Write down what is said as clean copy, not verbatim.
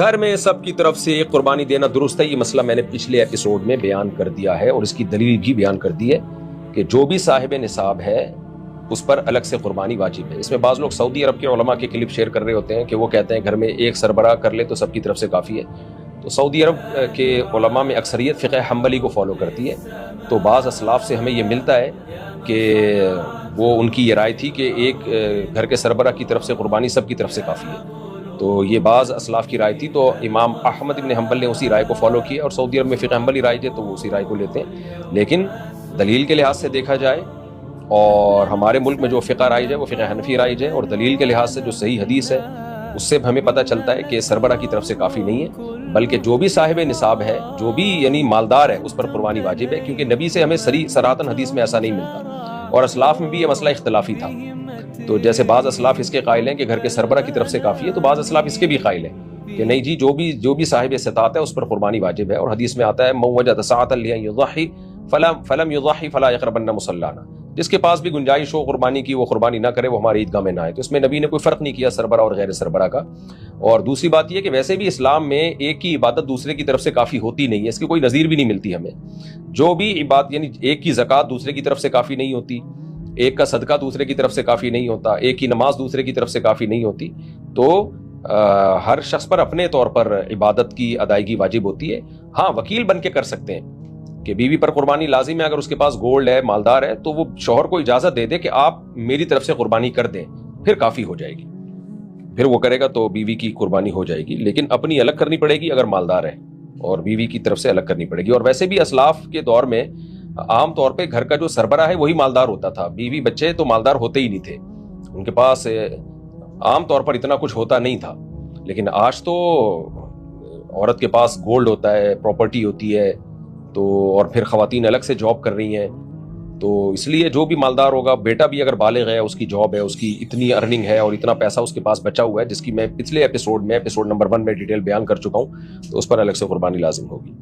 گھر میں سب کی طرف سے ایک قربانی دینا درست ہے، یہ مسئلہ میں نے پچھلے ایپیسوڈ میں بیان کر دیا ہے اور اس کی دلیل بھی بیان کر دی ہے کہ جو بھی صاحب نصاب ہے اس پر الگ سے قربانی واجب ہے۔ اس میں بعض لوگ سعودی عرب کے علماء کے کلپ شیئر کر رہے ہوتے ہیں کہ وہ کہتے ہیں گھر میں ایک سربراہ کر لے تو سب کی طرف سے کافی ہے۔ تو سعودی عرب کے علماء میں اکثریت فقہ حنبلی کو فالو کرتی ہے، تو بعض اسلاف سے ہمیں یہ ملتا ہے کہ وہ ان کی یہ رائے تھی کہ ایک گھر کے سربراہ کی طرف سے قربانی سب کی طرف سے کافی ہے۔ تو یہ بعض اسلاف کی رائے تھی، تو امام احمد ابن حنبل نے اسی رائے کو فالو کیا، اور سعودی عرب میں فقہ حنبلی رائج ہے تو وہ اسی رائے کو لیتے ہیں۔ لیکن دلیل کے لحاظ سے دیکھا جائے اور ہمارے ملک میں جو فقہ رائج ہے وہ فقہ حنفی رائج ہے، اور دلیل کے لحاظ سے جو صحیح حدیث ہے اس سے ہمیں پتہ چلتا ہے کہ سربراہ کی طرف سے کافی نہیں ہے، بلکہ جو بھی صاحب نصاب ہے، جو بھی یعنی مالدار ہے، اس پر قربانی واجب ہے، کیونکہ نبی سے ہمیں صراحتاً حدیث میں ایسا نہیں ملتا، اور اسلاف میں بھی یہ مسئلہ اختلافی تھا۔ تو جیسے بعض اسلاف اس کے قائل ہیں کہ گھر کے سربراہ کی طرف سے کافی ہے، تو بعض اسلاف اس کے بھی قائل ہیں کہ نہیں جی، جو بھی صاحب استطاعت ہے اس پر قربانی واجب ہے، اور حدیث میں آتا ہے من وجد سعۃ لیضحی فلم یضحی فلا یقربن مصلانا، جس کے پاس بھی گنجائش ہو قربانی کی وہ قربانی نہ کرے، وہ ہماری عیدگاہ میں نہ آئے۔ تو اس میں نبی نے کوئی فرق نہیں کیا سربراہ اور غیر سربراہ کا۔ اور دوسری بات یہ کہ ویسے بھی اسلام میں ایک کی عبادت دوسرے کی طرف سے کافی ہوتی نہیں ہے، اس کی کوئی نظیر بھی نہیں ملتی ہمیں۔ جو بھی عبادت یعنی ایک کی زکوٰۃ دوسرے کی طرف سے کافی نہیں ہوتی، ایک کا صدقہ دوسرے کی طرف سے کافی نہیں ہوتا، ایک کی نماز دوسرے کی طرف سے کافی نہیں ہوتی۔ تو ہر شخص پر اپنے طور پر عبادت کی ادائیگی واجب ہوتی ہے۔ ہاں، وکیل بن کے کر سکتے ہیں کہ بیوی پر قربانی لازم ہے، اگر اس کے پاس گولڈ ہے، مالدار ہے، تو وہ شوہر کو اجازت دے دے کہ آپ میری طرف سے قربانی کر دیں، پھر کافی ہو جائے گی، پھر وہ کرے گا تو بیوی کی قربانی ہو جائے گی، لیکن اپنی الگ کرنی پڑے گی اگر مالدار ہے، اور بیوی کی طرف سے الگ کرنی پڑے گی۔ اور ویسے بھی اسلاف کے دور میں عام طور پہ گھر کا جو سربراہ ہے وہی مالدار ہوتا تھا، بیوی بچے تو مالدار ہوتے ہی نہیں تھے، ان کے پاس عام طور پر اتنا کچھ ہوتا نہیں تھا۔ لیکن آج تو عورت کے پاس گولڈ ہوتا ہے، پراپرٹی ہوتی ہے، تو اور پھر خواتین الگ سے جاب کر رہی ہیں، تو اس لیے جو بھی مالدار ہوگا، بیٹا بھی اگر بالغ ہے، اس کی جاب ہے، اس کی اتنی ارننگ ہے اور اتنا پیسہ اس کے پاس بچا ہوا ہے، جس کی میں پچھلے ایپیسوڈ نمبر 1 میں ڈیٹیل بیان کر چکا ہوں، تو اس پر الگ سے قربانی لازم ہوگی۔